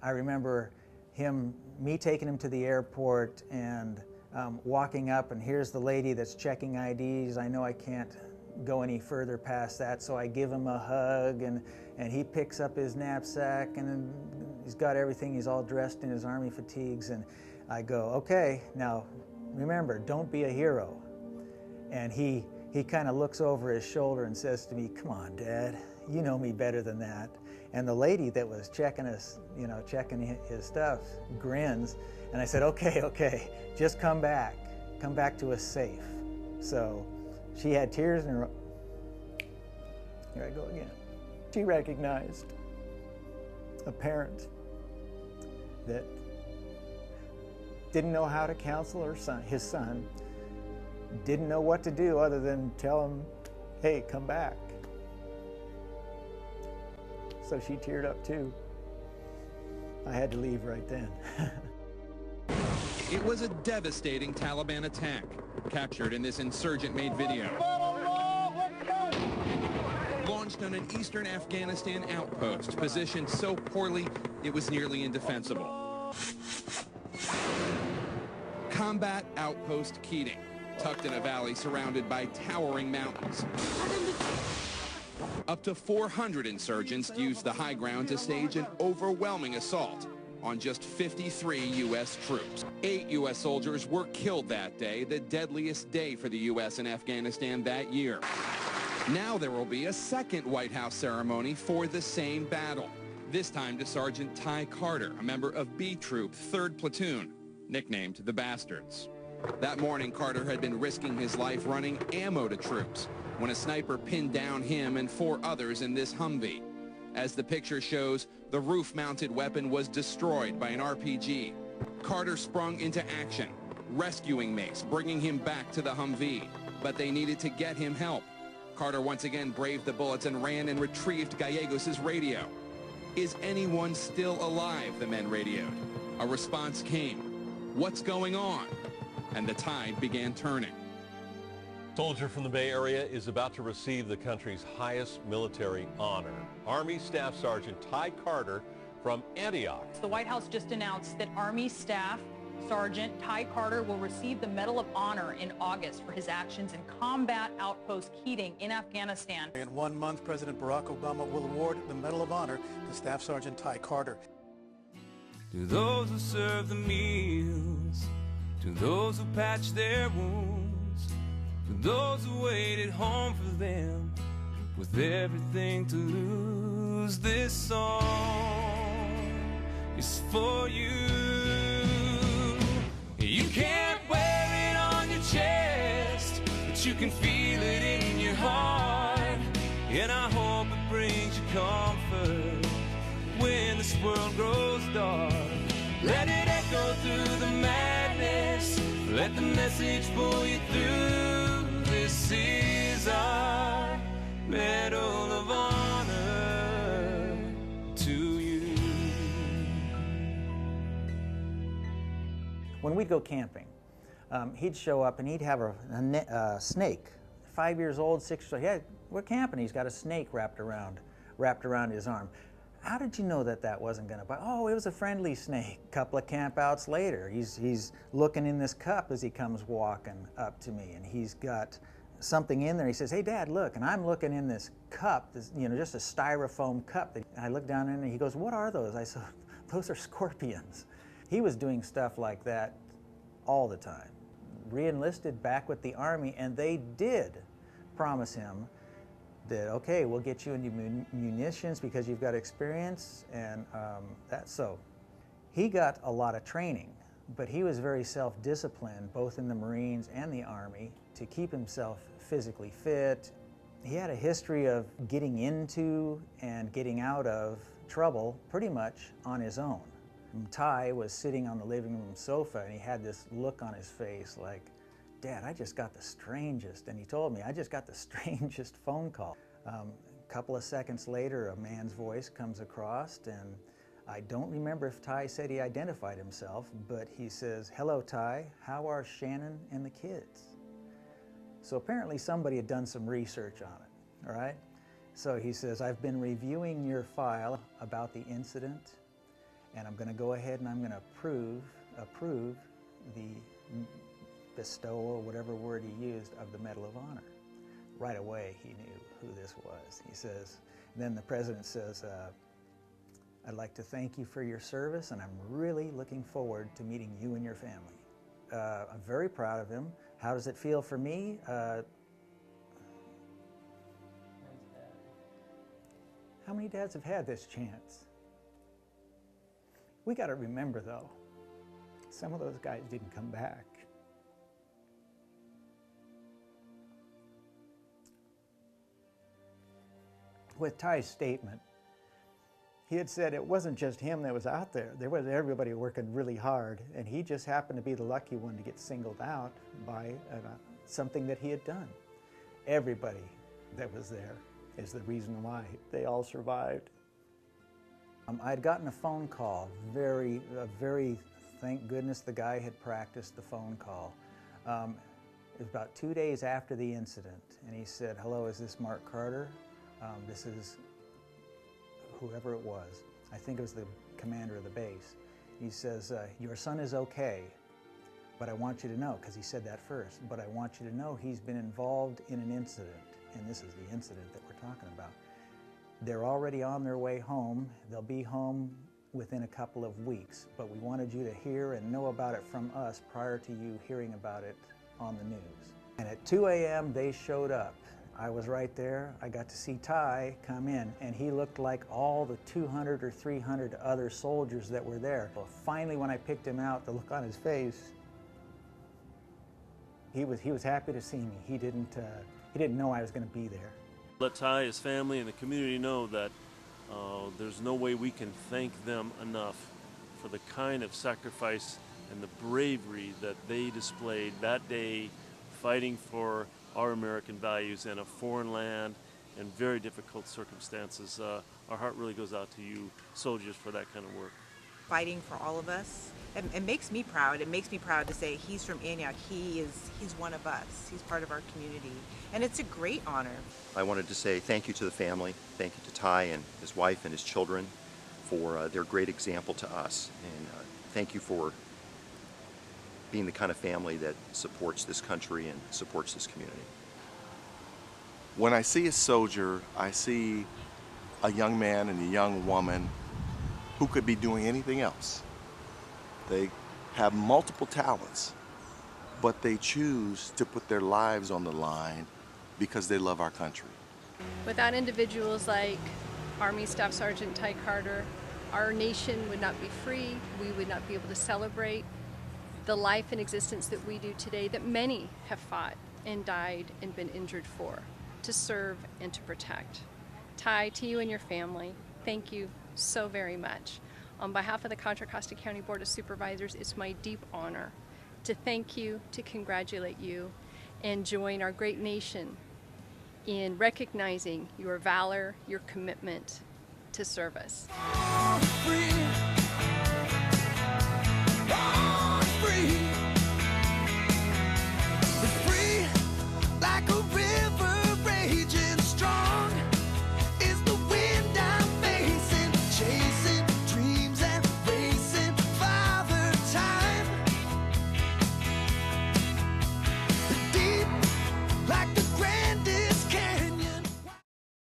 I remember me taking him to the airport and walking up, and here's the lady that's checking IDs. I know I can't go any further past that, so I give him a hug, and he picks up his knapsack, and he's got everything. He's all dressed in his Army fatigues, and I go, okay, now remember, don't be a hero. And he kind of looks over his shoulder and says to me, come on, Dad, you know me better than that. And the lady that was checking us, checking his stuff, grins. And I said, okay, just come back to us safe. So she had tears in her, here I go again. She recognized a parent that didn't know how to counsel his son, didn't know what to do other than tell him, hey, come back. So she teared up too. I had to leave right then. It was a devastating Taliban attack, captured in this insurgent-made video. Launched on an eastern Afghanistan outpost, positioned so poorly it was nearly indefensible. Combat Outpost Keating, tucked in a valley surrounded by towering mountains. Up to 400 insurgents used the high ground to stage an overwhelming assault on just 53 U.S. troops. 8 U.S. soldiers were killed that day, the deadliest day for the U.S. in Afghanistan that year. Now there will be a second White House ceremony for the same battle, this time to Sergeant Ty Carter, a member of B Troop 3rd Platoon, nicknamed the Bastards. That morning, Carter had been risking his life running ammo to troops when a sniper pinned down him and 4 others in this Humvee. As the picture shows, the roof-mounted weapon was destroyed by an RPG. Carter sprung into action, rescuing Mace, bringing him back to the Humvee. But they needed to get him help. Carter once again braved the bullets and ran and retrieved Gallegos' radio. Is anyone still alive, the men radioed. A response came. What's going on? And the tide began turning. Soldier from the Bay Area is about to receive the country's highest military honor. Army Staff Sergeant Ty Carter from Antioch. The White House just announced that Army Staff Sergeant Ty Carter will receive the Medal of Honor in August for his actions in Combat Outpost Keating in Afghanistan. In 1 month, President Barack Obama will award the Medal of Honor to Staff Sergeant Ty Carter. To those who serve the meals, to those who patch their wounds, to those who waited home for them with everything to lose, this song is for you. You can't wear it on your chest, but you can feel it in your heart, and I hope it brings you comfort when this world grows dark. Let it echo through the madness, let the message pull you through. This is our Medal of Honor to you. When we'd go camping, he'd show up and he'd have a snake, 5 years old, 6 years old. Yeah, we're camping. He's got a snake wrapped around his arm. How did you know that wasn't going to bite? Oh, it was a friendly snake. A couple of campouts later, he's looking in this cup as he comes walking up to me, and he's got something in there. He says, "Hey, Dad, look." And I'm looking in this cup, just a styrofoam cup. I look down in it, and he goes, "What are those?" I said, "Those are scorpions." He was doing stuff like that all the time. Re-enlisted back with the Army, and they did promise him that, okay, we'll get you into munitions because you've got experience, and so he got a lot of training, but he was very self-disciplined, both in the Marines and the Army, to keep himself physically fit. He had a history of getting into and getting out of trouble pretty much on his own. Ty was sitting on the living room sofa, and he had this look on his face like, "Dad, I just got the strangest," and he told me, "I just got the strangest phone call." A couple of seconds later, a man's voice comes across, and I don't remember if Ty said he identified himself, but he says, "Hello, Ty, how are Shannon and the kids?" So apparently somebody had done some research on it, all right? So he says, "I've been reviewing your file about the incident, and I'm going to go ahead and I'm going to approve the bestowal, or whatever word he used, of the Medal of Honor. Right away he knew who this was. He says, then the president says, I'd like to thank you for your service, and I'm really looking forward to meeting you and your family. I'm very proud of him. How does it feel for me? How many dads have had this chance? We got to remember, though, some of those guys didn't come back. With Ty's statement, he had said it wasn't just him that was out there. There was everybody working really hard, and he just happened to be the lucky one to get singled out by something that he had done. Everybody that was there is the reason why they all survived. I had gotten a phone call, very, thank goodness the guy had practiced the phone call. It was about 2 days after the incident, and he said, hello, is this Mark Carter? This is whoever it was. I think it was the commander of the base. He says, your son is okay, but I want you to know, because he said that first, but I want you to know he's been involved in an incident, and this is the incident that we're talking about. They're already on their way home. They'll be home within a couple of weeks, but we wanted you to hear and know about it from us prior to you hearing about it on the news. And at 2 a.m. they showed up. I was right there. I got to see Ty come in, and he looked like all the 200 or 300 other soldiers that were there. Well, finally, when I picked him out, the look on his face, he was happy to see me. He didn't know I was going to be there. Let Ty, his family, and the community know that there's no way we can thank them enough for the kind of sacrifice and the bravery that they displayed that day, fighting for our American values in a foreign land in very difficult circumstances. Our heart really goes out to you soldiers for that kind of work. Fighting for all of us. It makes me proud. It makes me proud to say he's from Antioch. He's one of us. He's part of our community. And it's a great honor. I wanted to say thank you to the family. Thank you to Ty and his wife and his children for their great example to us. And thank you for being the kind of family that supports this country and supports this community. When I see a soldier, I see a young man and a young woman who could be doing anything else. They have multiple talents, but they choose to put their lives on the line because they love our country. Without individuals like Army Staff Sergeant Ty Carter, our nation would not be free. We would not be able to celebrate the life and existence that we do today, that many have fought and died and been injured for, to serve and to protect. Ty, to you and your family, thank you so very much. On behalf of the Contra Costa County Board of Supervisors, it's my deep honor to thank you, to congratulate you, and join our great nation in recognizing your valor, your commitment to service. Free.